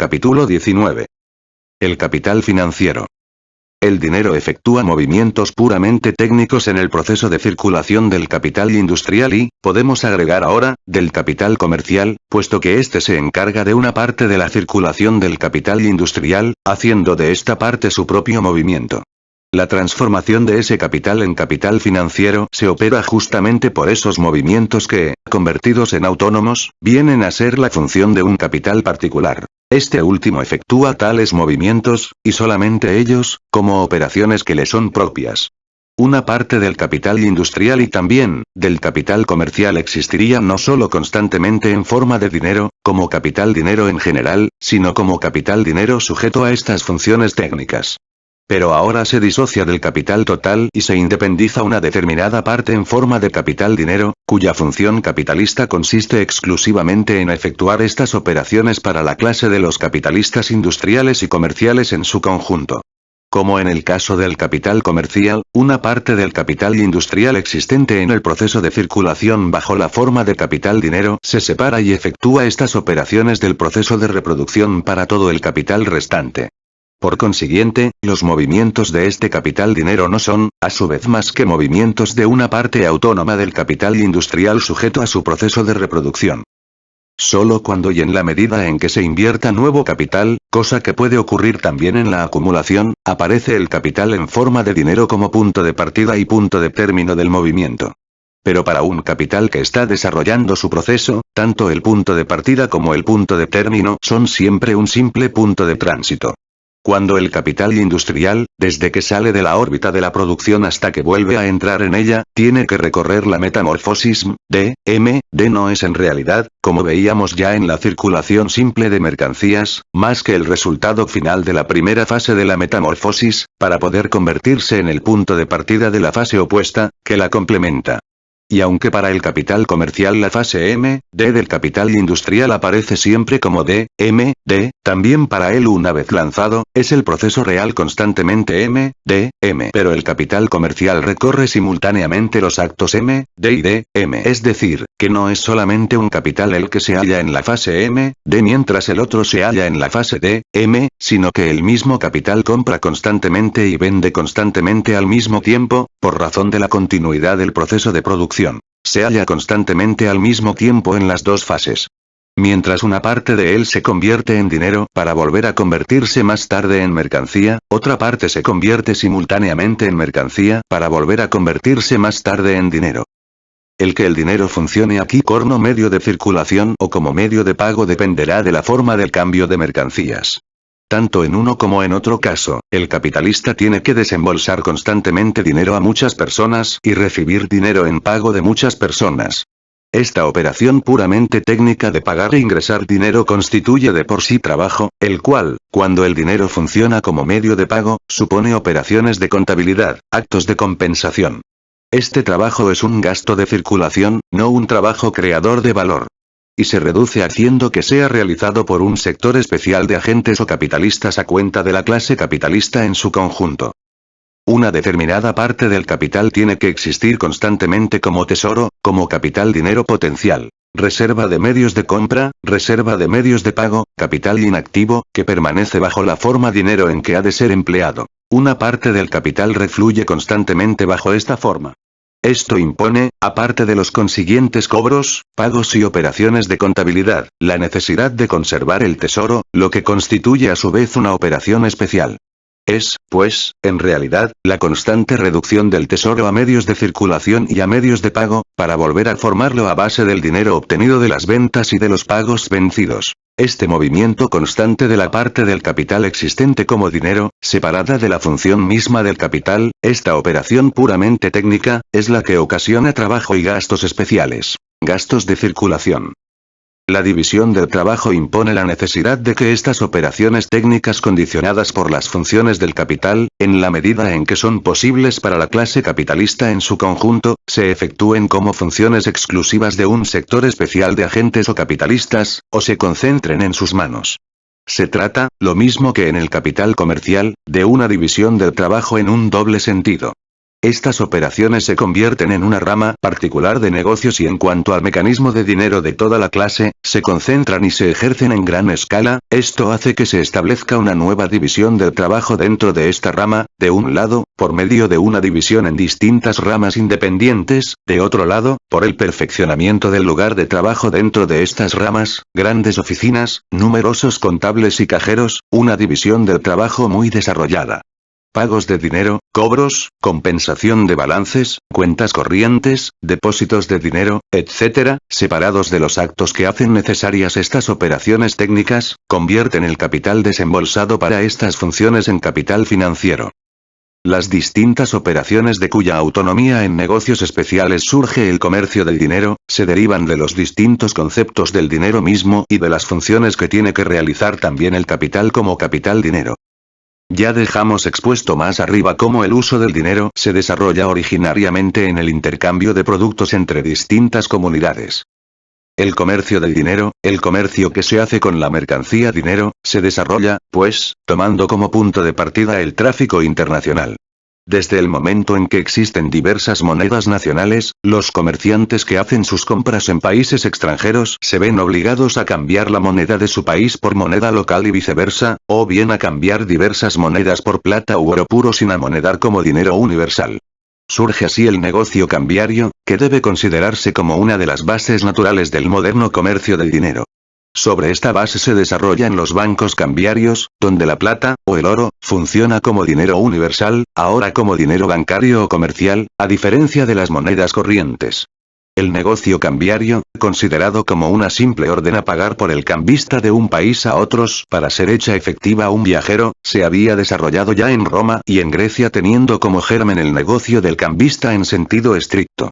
Capítulo 19. El capital financiero. El dinero efectúa movimientos puramente técnicos en el proceso de circulación del capital industrial y, podemos agregar ahora, del capital comercial, puesto que éste se encarga de una parte de la circulación del capital industrial, haciendo de esta parte su propio movimiento. La transformación de ese capital en capital financiero se opera justamente por esos movimientos que, convertidos en autónomos, vienen a ser la función de un capital particular. Este último efectúa tales movimientos, y solamente ellos, como operaciones que le son propias. Una parte del capital industrial y también, del capital comercial existiría no solo constantemente en forma de dinero, como capital dinero en general, sino como capital dinero sujeto a estas funciones técnicas. Pero ahora se disocia del capital total y se independiza una determinada parte en forma de capital dinero, cuya función capitalista consiste exclusivamente en efectuar estas operaciones para la clase de los capitalistas industriales y comerciales en su conjunto. Como en el caso del capital comercial, una parte del capital industrial existente en el proceso de circulación bajo la forma de capital dinero se separa y efectúa estas operaciones del proceso de reproducción para todo el capital restante. Por consiguiente, los movimientos de este capital dinero no son, a su vez, más que movimientos de una parte autónoma del capital industrial sujeto a su proceso de reproducción. Solo cuando y en la medida en que se invierta nuevo capital, cosa que puede ocurrir también en la acumulación, aparece el capital en forma de dinero como punto de partida y punto de término del movimiento. Pero para un capital que está desarrollando su proceso, tanto el punto de partida como el punto de término son siempre un simple punto de tránsito. Cuando el capital industrial, desde que sale de la órbita de la producción hasta que vuelve a entrar en ella, tiene que recorrer la metamorfosis, D no es en realidad, como veíamos ya en la circulación simple de mercancías, más que el resultado final de la primera fase de la metamorfosis, para poder convertirse en el punto de partida de la fase opuesta, que la complementa. Y aunque para el capital comercial la fase D del capital industrial aparece siempre como D, también para él una vez lanzado, es el proceso real constantemente D. Pero el capital comercial recorre simultáneamente los actos D y D, es decir, que no es solamente un capital el que se halla en la fase D mientras el otro se halla en la fase D, sino que el mismo capital compra constantemente y vende constantemente al mismo tiempo, por razón de la continuidad del proceso de producción. Se halla constantemente al mismo tiempo en las dos fases. Mientras una parte de él se convierte en dinero para volver a convertirse más tarde en mercancía, otra parte se convierte simultáneamente en mercancía para volver a convertirse más tarde en dinero. El que el dinero funcione aquí como medio de circulación o como medio de pago dependerá de la forma del cambio de mercancías. Tanto en uno como en otro caso, el capitalista tiene que desembolsar constantemente dinero a muchas personas y recibir dinero en pago de muchas personas. Esta operación puramente técnica de pagar e ingresar dinero constituye de por sí trabajo, el cual, cuando el dinero funciona como medio de pago, supone operaciones de contabilidad, actos de compensación. Este trabajo es un gasto de circulación, no un trabajo creador de valor. Y se reduce haciendo que sea realizado por un sector especial de agentes o capitalistas a cuenta de la clase capitalista en su conjunto. Una determinada parte del capital tiene que existir constantemente como tesoro, como capital dinero potencial, reserva de medios de compra, reserva de medios de pago, capital inactivo, que permanece bajo la forma dinero en que ha de ser empleado. Una parte del capital refluye constantemente bajo esta forma. Esto impone, aparte de los consiguientes cobros, pagos y operaciones de contabilidad, la necesidad de conservar el tesoro, lo que constituye a su vez una operación especial. Es, pues, en realidad, la constante reducción del tesoro a medios de circulación y a medios de pago, para volver a formarlo a base del dinero obtenido de las ventas y de los pagos vencidos. Este movimiento constante de la parte del capital existente como dinero, separada de la función misma del capital, esta operación puramente técnica, es la que ocasiona trabajo y gastos especiales. Gastos de circulación. La división del trabajo impone la necesidad de que estas operaciones técnicas condicionadas por las funciones del capital, en la medida en que son posibles para la clase capitalista en su conjunto, se efectúen como funciones exclusivas de un sector especial de agentes o capitalistas, o se concentren en sus manos. Se trata, lo mismo que en el capital comercial, de una división del trabajo en un doble sentido. Estas operaciones se convierten en una rama particular de negocios y en cuanto al mecanismo de dinero de toda la clase, se concentran y se ejercen en gran escala. Esto hace que se establezca una nueva división del trabajo dentro de esta rama, de un lado, por medio de una división en distintas ramas independientes, de otro lado, por el perfeccionamiento del lugar de trabajo dentro de estas ramas, grandes oficinas, numerosos contables y cajeros, una división del trabajo muy desarrollada. Pagos de dinero, cobros, compensación de balances, cuentas corrientes, depósitos de dinero, etc., separados de los actos que hacen necesarias estas operaciones técnicas, convierten el capital desembolsado para estas funciones en capital financiero. Las distintas operaciones de cuya autonomía en negocios especiales surge el comercio del dinero, se derivan de los distintos conceptos del dinero mismo y de las funciones que tiene que realizar también el capital como capital dinero. Ya dejamos expuesto más arriba cómo el uso del dinero se desarrolla originariamente en el intercambio de productos entre distintas comunidades. El comercio del dinero, el comercio que se hace con la mercancía dinero, se desarrolla, pues, tomando como punto de partida el tráfico internacional. Desde el momento en que existen diversas monedas nacionales, los comerciantes que hacen sus compras en países extranjeros se ven obligados a cambiar la moneda de su país por moneda local y viceversa, o bien a cambiar diversas monedas por plata u oro puro sin amonedar como dinero universal. Surge así el negocio cambiario, que debe considerarse como una de las bases naturales del moderno comercio del dinero. Sobre esta base se desarrollan los bancos cambiarios, donde la plata, o el oro, funciona como dinero universal, ahora como dinero bancario o comercial, a diferencia de las monedas corrientes. El negocio cambiario, considerado como una simple orden a pagar por el cambista de un país a otros para ser hecha efectiva a un viajero, se había desarrollado ya en Roma y en Grecia teniendo como germen el negocio del cambista en sentido estricto.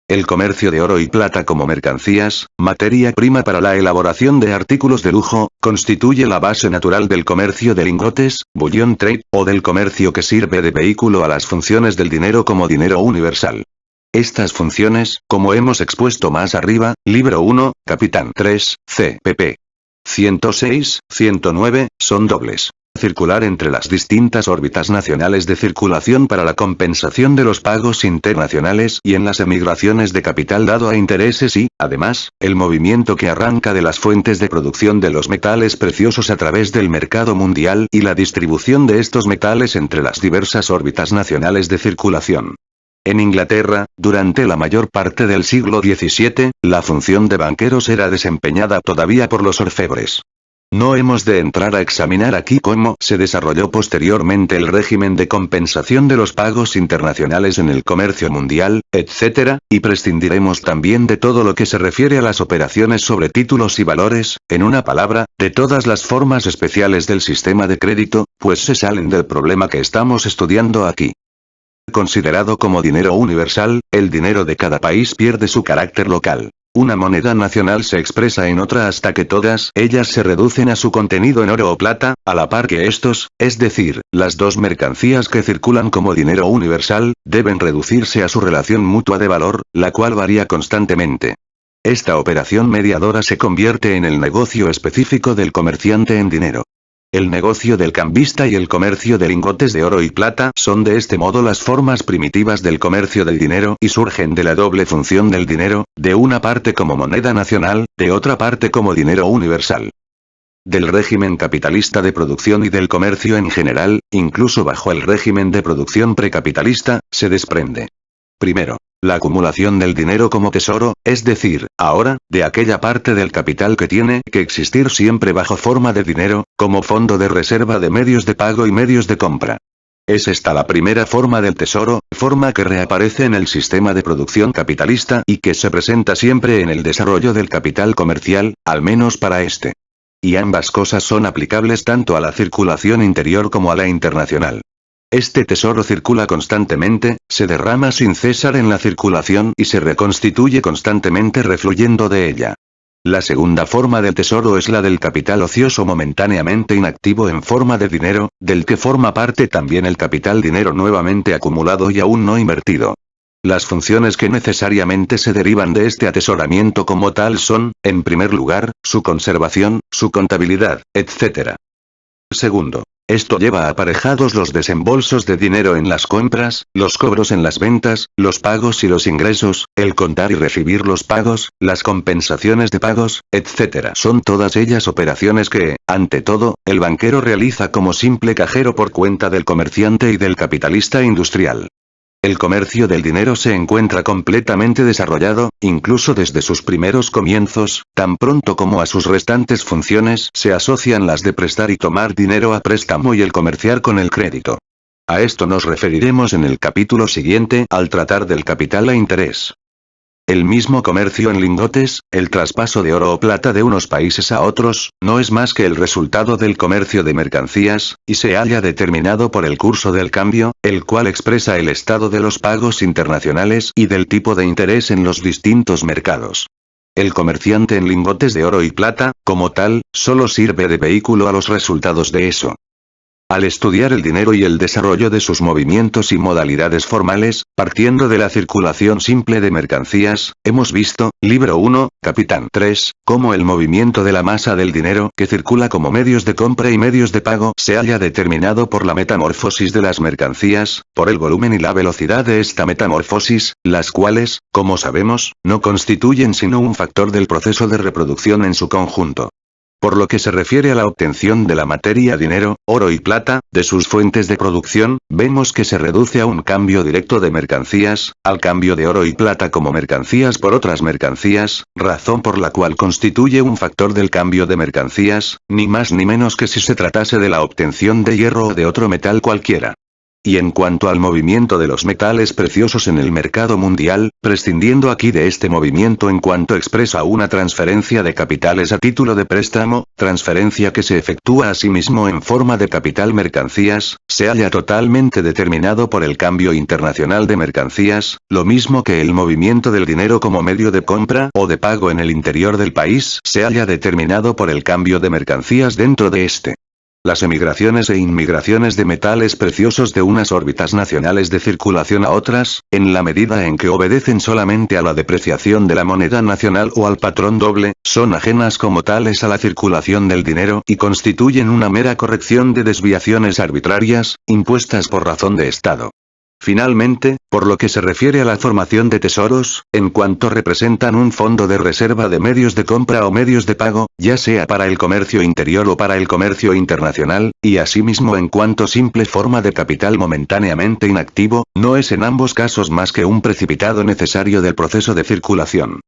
El comercio de oro y plata como mercancías, materia prima para la elaboración de artículos de lujo, constituye la base natural del comercio de lingotes, bullion trade, o del comercio que sirve de vehículo a las funciones del dinero como dinero universal. Estas funciones, como hemos expuesto más arriba, libro 1, capitán 3, c. pp. 106, 109, son dobles. Circular entre las distintas órbitas nacionales de circulación para la compensación de los pagos internacionales y en las emigraciones de capital dado a intereses y, además, el movimiento que arranca de las fuentes de producción de los metales preciosos a través del mercado mundial y la distribución de estos metales entre las diversas órbitas nacionales de circulación. En Inglaterra, durante la mayor parte del siglo XVII, la función de banqueros era desempeñada todavía por los orfebres. No hemos de entrar a examinar aquí cómo se desarrolló posteriormente el régimen de compensación de los pagos internacionales en el comercio mundial, etc., y prescindiremos también de todo lo que se refiere a las operaciones sobre títulos y valores, en una palabra, de todas las formas especiales del sistema de crédito, pues se salen del problema que estamos estudiando aquí. Considerado como dinero universal, el dinero de cada país pierde su carácter local. Una moneda nacional se expresa en otra hasta que todas ellas se reducen a su contenido en oro o plata, a la par que estos, es decir, las dos mercancías que circulan como dinero universal, deben reducirse a su relación mutua de valor, la cual varía constantemente. Esta operación mediadora se convierte en el negocio específico del comerciante en dinero. El negocio del cambista y el comercio de lingotes de oro y plata son de este modo las formas primitivas del comercio del dinero y surgen de la doble función del dinero, de una parte como moneda nacional, de otra parte como dinero universal. Del régimen capitalista de producción y del comercio en general, incluso bajo el régimen de producción precapitalista, se desprende. Primero, la acumulación del dinero como tesoro, es decir, ahora, de aquella parte del capital que tiene que existir siempre bajo forma de dinero, como fondo de reserva de medios de pago y medios de compra. Es esta la primera forma del tesoro, forma que reaparece en el sistema de producción capitalista y que se presenta siempre en el desarrollo del capital comercial, al menos para este. Y ambas cosas son aplicables tanto a la circulación interior como a la internacional. Este tesoro circula constantemente, se derrama sin cesar en la circulación y se reconstituye constantemente refluyendo de ella. La segunda forma del tesoro es la del capital ocioso momentáneamente inactivo en forma de dinero, del que forma parte también el capital dinero nuevamente acumulado y aún no invertido. Las funciones que necesariamente se derivan de este atesoramiento como tal son, en primer lugar, su conservación, su contabilidad, etc. Segundo, Esto lleva aparejados los desembolsos de dinero en las compras, los cobros en las ventas, los pagos y los ingresos, el contar y recibir los pagos, las compensaciones de pagos, etc. Son todas ellas operaciones que, ante todo, el banquero realiza como simple cajero por cuenta del comerciante y del capitalista industrial. El comercio del dinero se encuentra completamente desarrollado, incluso desde sus primeros comienzos, tan pronto como a sus restantes funciones se asocian las de prestar y tomar dinero a préstamo y el comerciar con el crédito. A esto nos referiremos en el capítulo siguiente al tratar del capital a interés. El mismo comercio en lingotes, el traspaso de oro o plata de unos países a otros, no es más que el resultado del comercio de mercancías, y se halla determinado por el curso del cambio, el cual expresa el estado de los pagos internacionales y del tipo de interés en los distintos mercados. El comerciante en lingotes de oro y plata, como tal, solo sirve de vehículo a los resultados de eso. Al estudiar el dinero y el desarrollo de sus movimientos y modalidades formales, partiendo de la circulación simple de mercancías, hemos visto, libro 1, capítulo 3, cómo el movimiento de la masa del dinero que circula como medios de compra y medios de pago se halla determinado por la metamorfosis de las mercancías, por el volumen y la velocidad de esta metamorfosis, las cuales, como sabemos, no constituyen sino un factor del proceso de reproducción en su conjunto. Por lo que se refiere a la obtención de la materia dinero, oro y plata, de sus fuentes de producción, vemos que se reduce a un cambio directo de mercancías, al cambio de oro y plata como mercancías por otras mercancías, razón por la cual constituye un factor del cambio de mercancías, ni más ni menos que si se tratase de la obtención de hierro o de otro metal cualquiera. Y en cuanto al movimiento de los metales preciosos en el mercado mundial, prescindiendo aquí de este movimiento en cuanto expresa una transferencia de capitales a título de préstamo, transferencia que se efectúa asimismo en forma de capital mercancías, se halla totalmente determinado por el cambio internacional de mercancías, lo mismo que el movimiento del dinero como medio de compra o de pago en el interior del país se halla determinado por el cambio de mercancías dentro de este. Las emigraciones e inmigraciones de metales preciosos de unas órbitas nacionales de circulación a otras, en la medida en que obedecen solamente a la depreciación de la moneda nacional o al patrón doble, son ajenas como tales a la circulación del dinero y constituyen una mera corrección de desviaciones arbitrarias, impuestas por razón de Estado. Finalmente, por lo que se refiere a la formación de tesoros, en cuanto representan un fondo de reserva de medios de compra o medios de pago, ya sea para el comercio interior o para el comercio internacional, y asimismo en cuanto simple forma de capital momentáneamente inactivo, no es en ambos casos más que un precipitado necesario del proceso de circulación.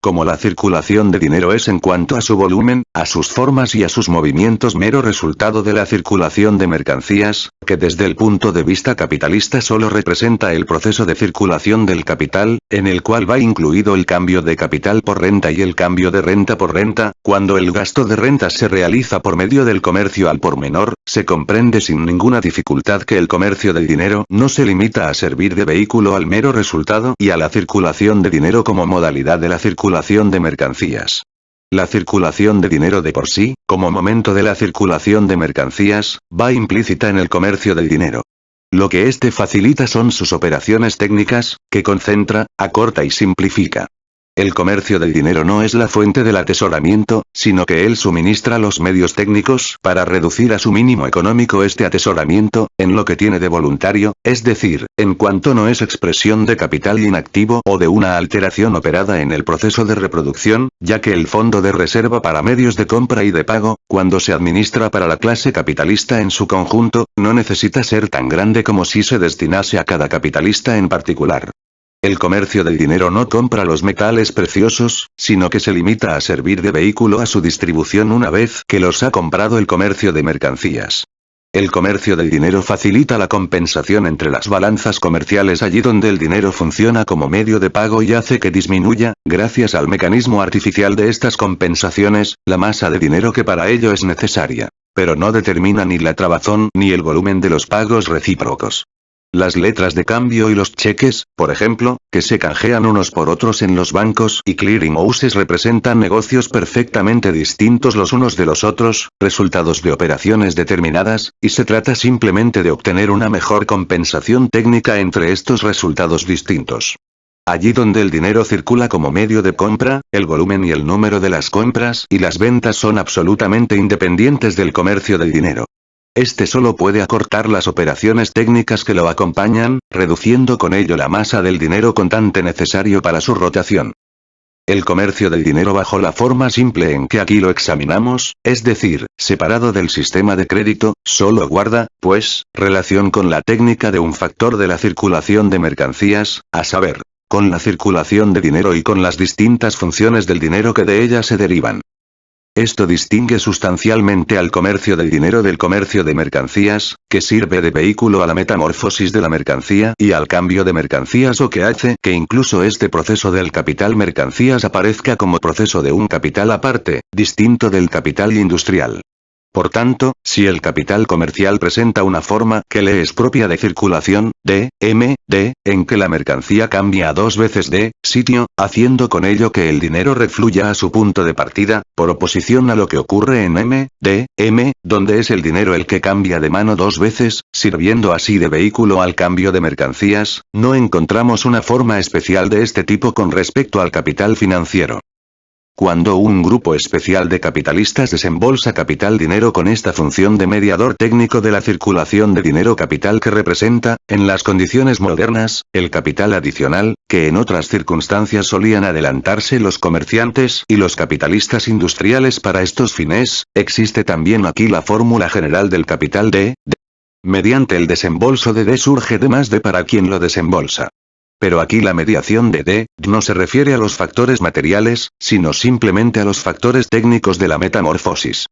Como la circulación de dinero es en cuanto a su volumen, a sus formas y a sus movimientos mero resultado de la circulación de mercancías, que desde el punto de vista capitalista solo representa el proceso de circulación del capital, en el cual va incluido el cambio de capital por renta y el cambio de renta por renta, cuando el gasto de rentas se realiza por medio del comercio al por menor, se comprende sin ninguna dificultad que el comercio del dinero no se limita a servir de vehículo al mero resultado y a la circulación de dinero como modalidad de la circulación de mercancías. La circulación de dinero de por sí, como momento de la circulación de mercancías, va implícita en el comercio del dinero. Lo que éste facilita son sus operaciones técnicas, que concentra, acorta y simplifica. El comercio del dinero no es la fuente del atesoramiento, sino que él suministra los medios técnicos para reducir a su mínimo económico este atesoramiento, en lo que tiene de voluntario, es decir, en cuanto no es expresión de capital inactivo o de una alteración operada en el proceso de reproducción, ya que el fondo de reserva para medios de compra y de pago, cuando se administra para la clase capitalista en su conjunto, no necesita ser tan grande como si se destinase a cada capitalista en particular. El comercio del dinero no compra los metales preciosos, sino que se limita a servir de vehículo a su distribución una vez que los ha comprado el comercio de mercancías. El comercio del dinero facilita la compensación entre las balanzas comerciales allí donde el dinero funciona como medio de pago y hace que disminuya, gracias al mecanismo artificial de estas compensaciones, la masa de dinero que para ello es necesaria. Pero no determina ni la trabazón ni el volumen de los pagos recíprocos. Las letras de cambio y los cheques, por ejemplo, que se canjean unos por otros en los bancos y clearing houses representan negocios perfectamente distintos los unos de los otros, resultados de operaciones determinadas, y se trata simplemente de obtener una mejor compensación técnica entre estos resultados distintos. Allí donde el dinero circula como medio de compra, el volumen y el número de las compras y las ventas son absolutamente independientes del comercio del dinero. Este solo puede acortar las operaciones técnicas que lo acompañan, reduciendo con ello la masa del dinero contante necesario para su rotación. El comercio del dinero bajo la forma simple en que aquí lo examinamos, es decir, separado del sistema de crédito, solo guarda, pues, relación con la técnica de un factor de la circulación de mercancías, a saber, con la circulación de dinero y con las distintas funciones del dinero que de ella se derivan. Esto distingue sustancialmente al comercio del dinero del comercio de mercancías, que sirve de vehículo a la metamorfosis de la mercancía y al cambio de mercancías o que hace que incluso este proceso del capital mercancías aparezca como proceso de un capital aparte, distinto del capital industrial. Por tanto, si el capital comercial presenta una forma que le es propia de circulación, en que la mercancía cambia dos veces de sitio, haciendo con ello que el dinero refluya a su punto de partida, por oposición a lo que ocurre en donde es el dinero el que cambia de mano dos veces, sirviendo así de vehículo al cambio de mercancías, no encontramos una forma especial de este tipo con respecto al capital financiero. Cuando un grupo especial de capitalistas desembolsa capital dinero con esta función de mediador técnico de la circulación de dinero capital que representa, en las condiciones modernas, el capital adicional, que en otras circunstancias solían adelantarse los comerciantes y los capitalistas industriales para estos fines, existe también aquí la fórmula general del capital D. Mediante el desembolso de D surge de más D para quien lo desembolsa. Pero aquí la mediación de D no se refiere a los factores materiales, sino simplemente a los factores técnicos de la metamorfosis.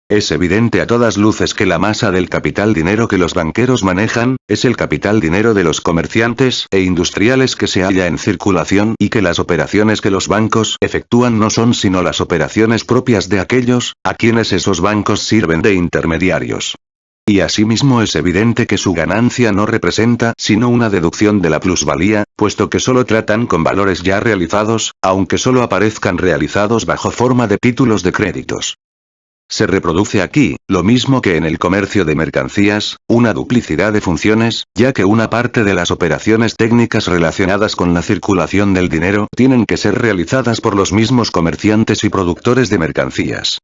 Es evidente a todas luces que la masa del capital dinero que los banqueros manejan, es el capital dinero de los comerciantes e industriales que se halla en circulación y que las operaciones que los bancos efectúan no son sino las operaciones propias de aquellos, a quienes esos bancos sirven de intermediarios. Y asimismo es evidente que su ganancia no representa sino una deducción de la plusvalía, puesto que solo tratan con valores ya realizados, aunque solo aparezcan realizados bajo forma de títulos de créditos. Se reproduce aquí, lo mismo que en el comercio de mercancías, una duplicidad de funciones, ya que una parte de las operaciones técnicas relacionadas con la circulación del dinero tienen que ser realizadas por los mismos comerciantes y productores de mercancías.